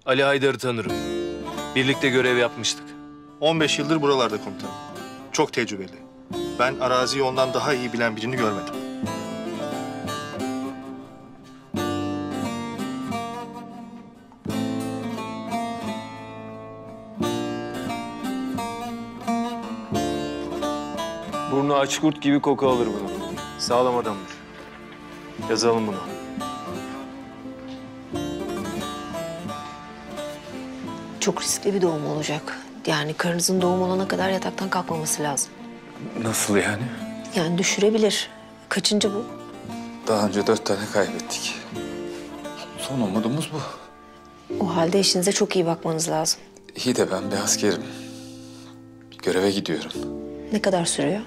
Ali Haydar'ı tanırım. Birlikte görev yapmıştık. 15 yıldır buralarda komutanım. Çok tecrübeli. Ben araziyi ondan daha iyi bilen birini görmedim. Burnu aç kurt gibi koku alır bunu. Sağlam adamdır. Yazalım bunu. Çok riskli bir doğum olacak. Yani karınızın doğum olana kadar yataktan kalkmaması lazım. Nasıl yani? Yani düşürebilir. Kaçıncı bu? Daha önce 4 tane kaybettik. Son umudumuz bu. O halde eşinize çok iyi bakmanız lazım. İyi de ben bir askerim. Bir göreve gidiyorum. Ne kadar sürüyor?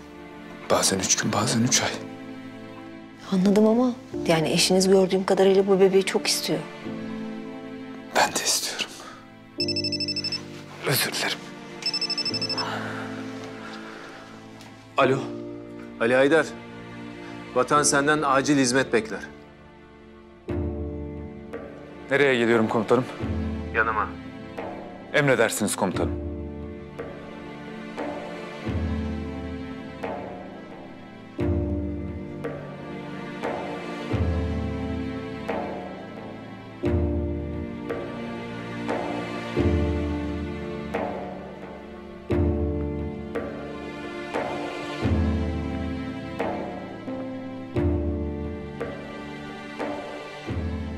Bazen 3 gün, bazen 3 ay. Anladım ama yani eşiniz gördüğüm kadarıyla bu bebeği çok istiyor. Ben de istiyorum. Özür dilerim. Alo. Ali Haydar. Vatan senden acil hizmet bekler. Nereye geliyorum komutanım? Yanıma. Emredersiniz komutanım.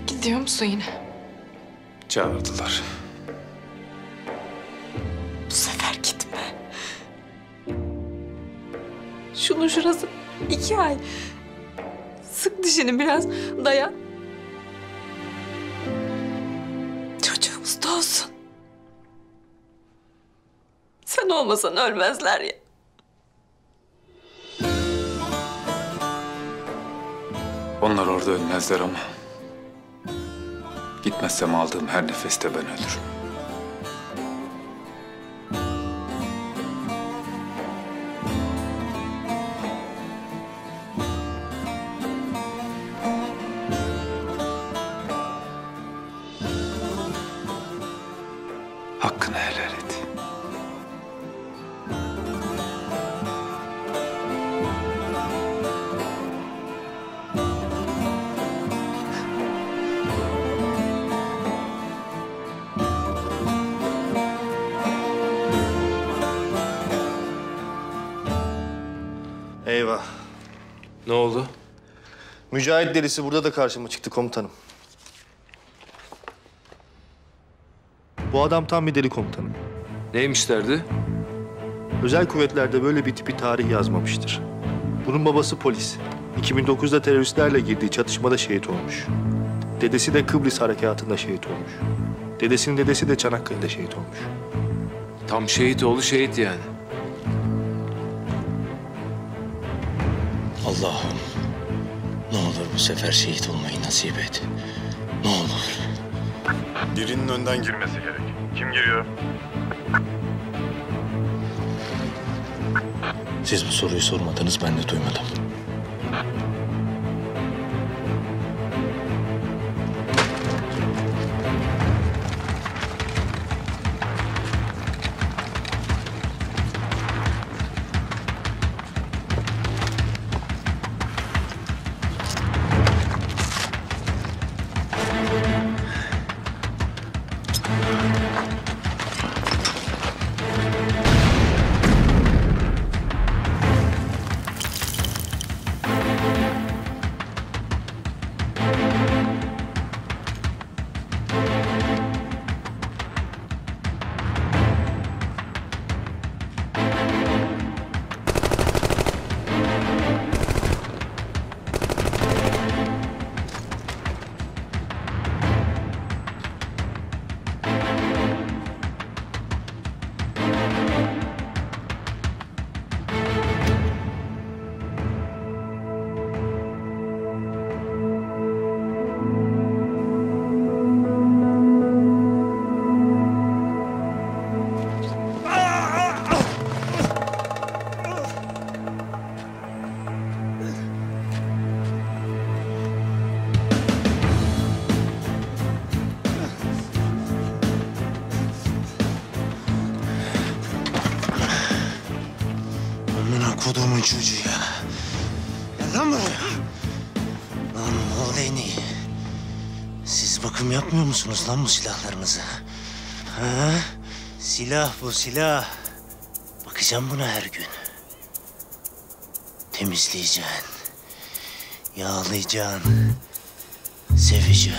Gidiyor musun yine? Çağırdılar. Bu sefer gitme. Şunun şurası 2 ay. Sık dişini biraz, dayan. Çocuğumuz doğsun. Sen olmasan ölmezler ya. Onlar orada ölmezler ama... gitmezsem aldığım her nefeste ben ölürüm. Hakkını helal et. Eyvah. Ne oldu? Mücahit delisi burada da karşıma çıktı komutanım. Bu adam tam bir deli komutanım. Neymiş derdi? Özel kuvvetlerde böyle bir tipi tarih yazmamıştır. Bunun babası polis. 2009'da teröristlerle girdiği çatışmada şehit olmuş. Dedesi de Kıbrıs harekatında şehit olmuş. Dedesinin dedesi de Çanakkale'de şehit olmuş. Tam şehit oğlu şehit yani. Allah'ım ne olur bu sefer şehit olmayı nasip et. Ne olur. Birinin önden girmesi gerek. Kim giriyor? Siz bu soruyu sormadınız, ben de duymadım. kodumun çocuğu ya. Gel lan buraya. Lan Moğoleni. Siz bakım yapmıyor musunuz lan bu silahlarınıza? Ha? Silah bu silah. Bakacağım buna her gün. Temizleyeceksin. Yağlayacaksın. Seveceksin.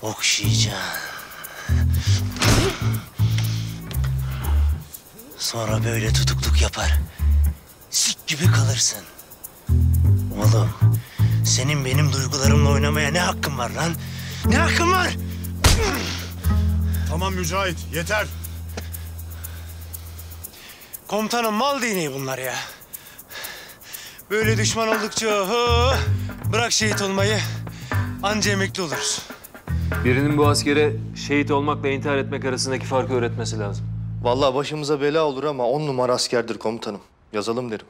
Okşayacaksın. Sonra böyle tutukluk yapar. Sik gibi kalırsın. Oğlum, senin benim duygularımla oynamaya ne hakkın var lan? Ne hakkın var? Tamam Mücahit, yeter. Komutanım mal değneği bunlar ya. Böyle düşman oldukça bırak şehit olmayı. Anca emekli oluruz. Birinin bu askere şehit olmakla intihar etmek arasındaki farkı öğretmesi lazım. Vallahi başımıza bela olur ama 10 numara askerdir komutanım. Yazalım derim.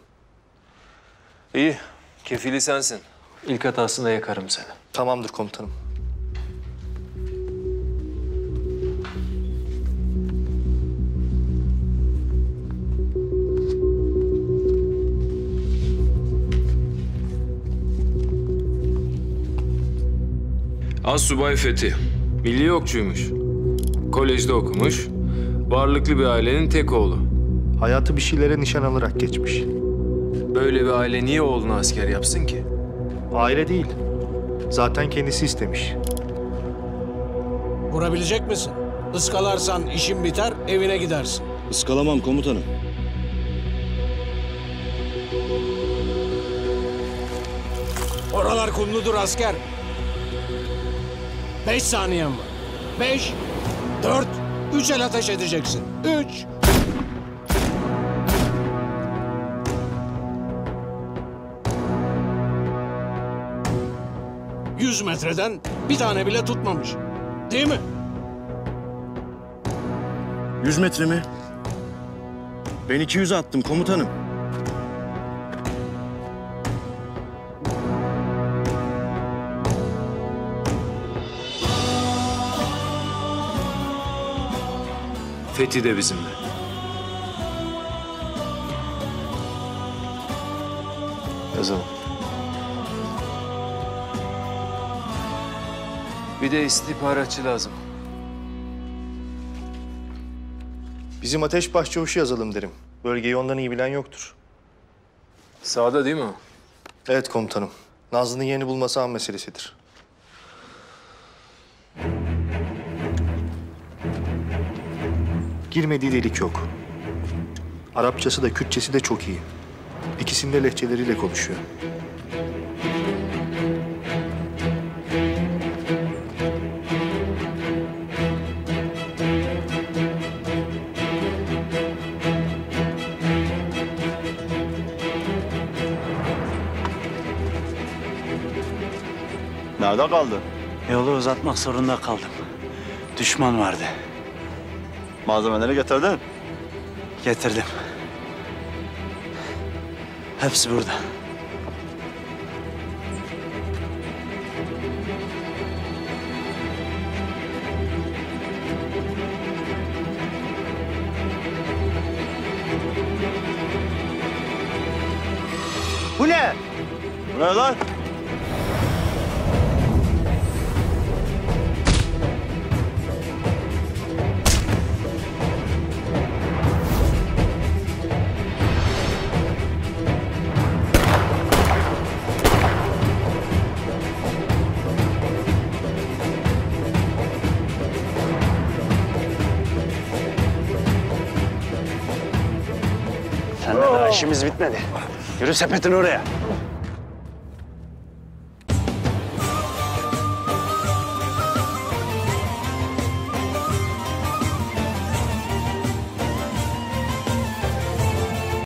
İyi, kefili sensin. İlk hatasında yakarım seni. Tamamdır komutanım. Assubay Fethi, milli okçuymuş. Kolejde okumuş, varlıklı bir ailenin tek oğlu. Hayatı bir şeylere nişan alarak geçmiş. Böyle bir aile niye oğlunu asker yapsın ki? Aile değil. Zaten kendisi istemiş. Vurabilecek misin? Iskalarsan işin biter, evine gidersin. Iskalamam komutanım. Oralar kumludur asker. 5 saniyen var. 5, 4, 3 el ateş edeceksin. 3. ...100 metreden bir tane bile tutmamış. Değil mi? 100 metre mi? Ben 200 attım komutanım. Fethi de bizimle. Yazalım. Bir de istihbaratçı lazım. Bizim ateş başçavuşu yazalım derim. Bölgeyi ondan iyi bilen yoktur. Sağda değil mi o? Evet komutanım. Nazlı'nın yerini bulması an meselesidir. Girmediği delik yok. Arapçası da Kürtçesi de çok iyi. İkisinde lehçeleriyle konuşuyor. Nerede kaldı? Yolu uzatmak zorunda kaldım. Düşman vardı. Malzemeleri getirdin? Getirdim. Hepsi burada. Bu ne? Bu ne lan? Seninle daha işimiz bitmedi. Yürü sepetin oraya.